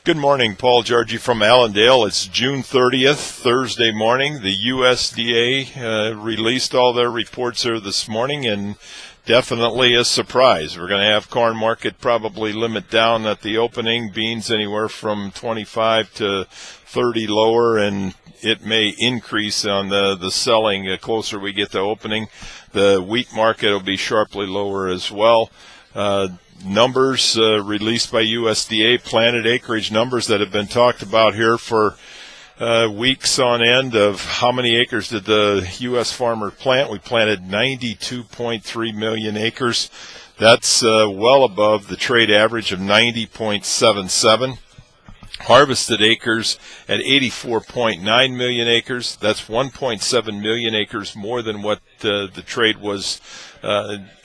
Good morning, Paul Georgie from Allendale. It's June 30th, Thursday morning. The USDA released all their reports here this morning, and definitely a surprise. We're going to have corn market probably limit down at the opening, beans anywhere from 25 to 30 lower, and it may increase on the selling the closer we get to opening. The wheat market will be sharply lower as well. Numbers released by USDA, planted acreage numbers that have been talked about here for weeks on end of how many acres did the U.S. farmer plant. We planted 92.3 million acres. That's well above the trade average of 90.77. Harvested acres at 84.9 million acres. That's 1.7 million acres more than what the trade was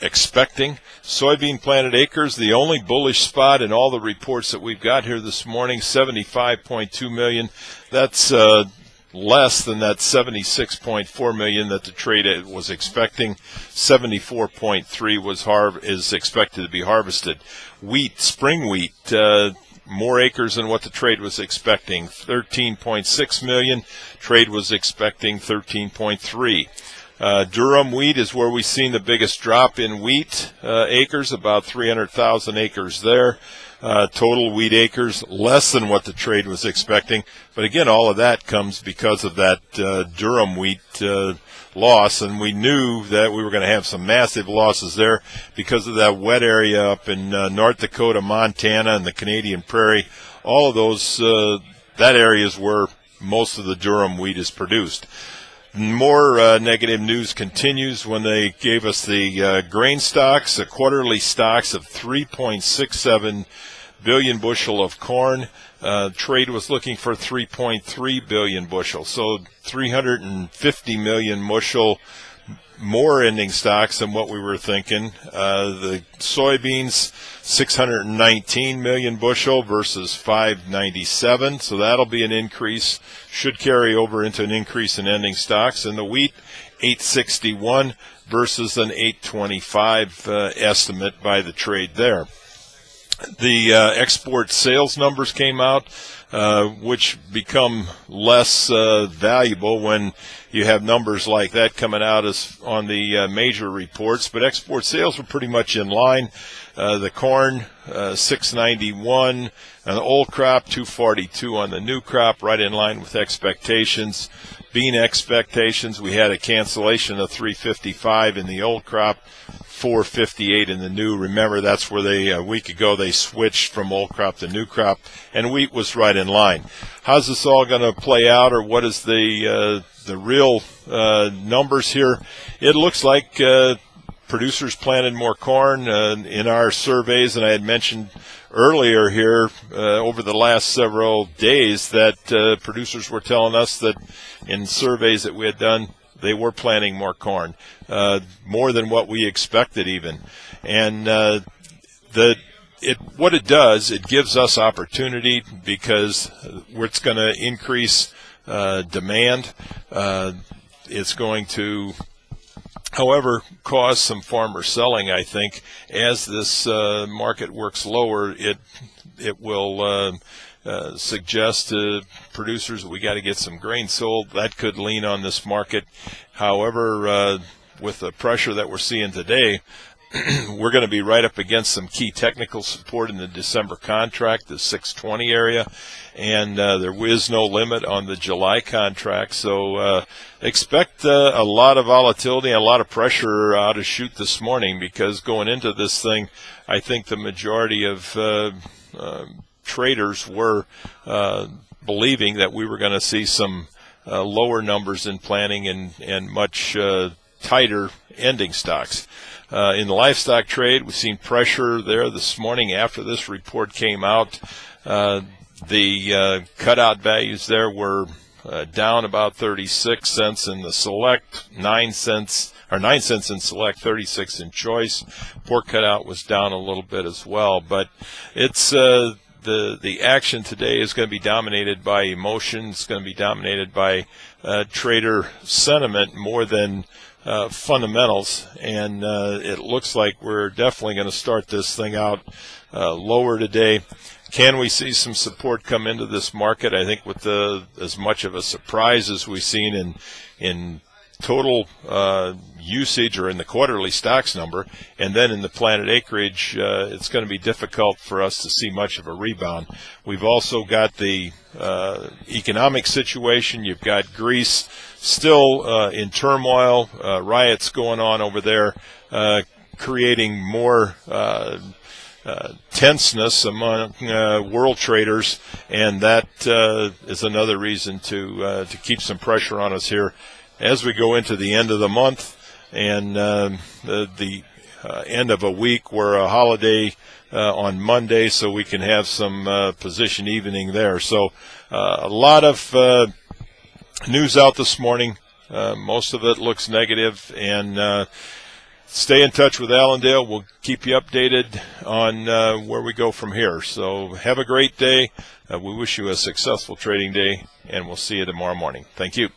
expecting. Soybean planted acres, the only bullish spot in all the reports that we've got here this morning, 75.2 million. That's less than that 76.4 million that the trade was expecting. 74.3 is expected to be harvested. Wheat, spring wheat, more acres than what the trade was expecting, 13.6 million. Trade was expecting 13.3. Durham wheat is where we've seen the biggest drop in wheat acres, about 300,000 acres there. Total wheat acres, less than what the trade was expecting. But again, all of that comes because of that Durham wheat loss, and we knew that we were going to have some massive losses there because of that wet area up in North Dakota, Montana, and the Canadian Prairie. All of those, that area is where most of the Durham wheat is produced. More negative news continues when they gave us the grain stocks, the quarterly stocks of 3.67 billion bushel of corn. Trade was looking for 3.3 billion bushel, so 350 million bushel more ending stocks than what we were thinking. The soybeans, 619 million bushel versus 597, so that'll be an increase, should carry over into an increase in ending stocks. And the wheat, 861 versus an 825 estimate by the trade there. The export sales numbers came out, which become less valuable when you have numbers like that coming out as on the major reports. But export sales were pretty much in line. The corn, 691, and the old crop, 242 on the new crop, right in line with expectations. Bean expectations, we had a cancellation of 355 in the old crop, 458 in the new. Remember, that's where they a week ago they switched from old crop to new crop, and wheat was right in line. How's this all going to play out, or what is the real numbers here? It looks like producers planted more corn in our surveys, and I had mentioned earlier here over the last several days that producers were telling us that in surveys that we had done, they were planting more corn, more than what we expected even. And what it does, it gives us opportunity because it's going to increase demand. It's going to, however, cause some farmer selling, I think. As this market works lower, it will suggest to producers that we got to get some grain sold. That could lean on this market. However, with the pressure that we're seeing today, we're going to be right up against some key technical support in the December contract, the 620 area, and there is no limit on the July contract. So expect a lot of volatility and a lot of pressure out of chute this morning, because going into this thing, I think the majority of traders were believing that we were going to see some lower numbers in planting and much tighter ending stocks. In the livestock trade, we've seen pressure there this morning after this report came out. The cutout values there were down about 36 cents in the select, 9 cents in select, 36 in choice. Pork cutout was down a little bit as well, but it's the action today is going to be dominated by emotion. It's going to be dominated by trader sentiment more than fundamentals, and it looks like we're definitely going to start this thing out lower today. Can we see some support come into this market? I think with as much of a surprise as we've seen in total usage or in the quarterly stocks number, and then in the planted acreage, it's going to be difficult for us to see much of a rebound. We've also got the economic situation. You've got Greece still in turmoil, riots going on over there, creating more tenseness among world traders, and that is another reason to keep some pressure on us here as we go into the end of the month and the end of a week. We're a holiday on Monday, so we can have some position evening there. So a lot of news out this morning. Most of it looks negative, and stay in touch with Allendale. We'll keep you updated on where we go from here. So have a great day. We wish you a successful trading day, and we'll see you tomorrow morning. Thank you.